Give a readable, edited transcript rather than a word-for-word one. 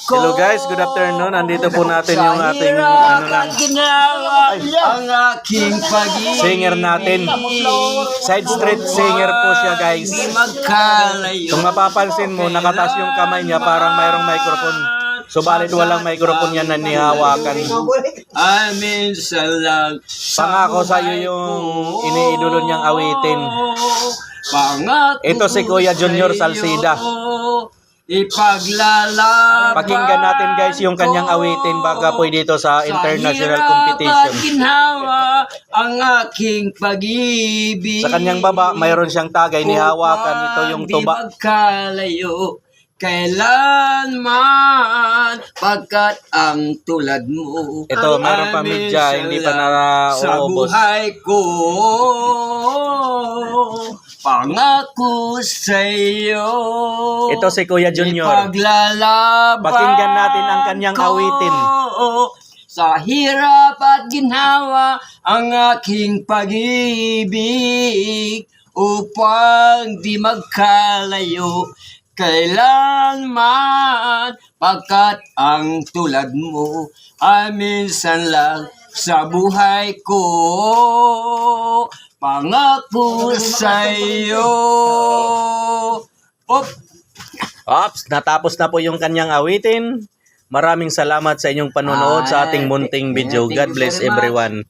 Hello guys, good afternoon. Andito po natin yung ating ang aking pag-ibig. singer natin. Side street singer po siya guys. Di magkalayo. Kung mapapansin mo, nakataas yung kamay niya parang mayroong microphone. Subalit walang microphone yan na nihawakan. Amin sa lang. Pangako sa iyo yung iniidolo niyang awitin. Pangako Ito si Kuya Junior Salcida. Ipaglalab. Pakinggan natin guys yung kanyang awitin baka pwede ito sa international competition. Ginhawa ang aking pag-ibig. Sa kanyang baba, mayroon siyang tagay nihawakan. Ito yung tuba. Di magkalayo kailanman pagkat ang tulad mo. Ito, mayroon pa medya, hindi pa sa nauubos. buhay ko. Pangako sa'yo. Ito si Kuya Junior. Ipaglalaban Pakinggan natin ang kanyang ko. awitin. Sa hirap at ginhawa ang aking pag-ibig upang di magkalayo kailanman pagkat ang tulad mo ay minsan lang sa buhay ko. Pangako sa'yo. Ops, natapos na po yung kanyang awitin. Maraming salamat sa inyong panonood sa ating munting video. God bless everyone.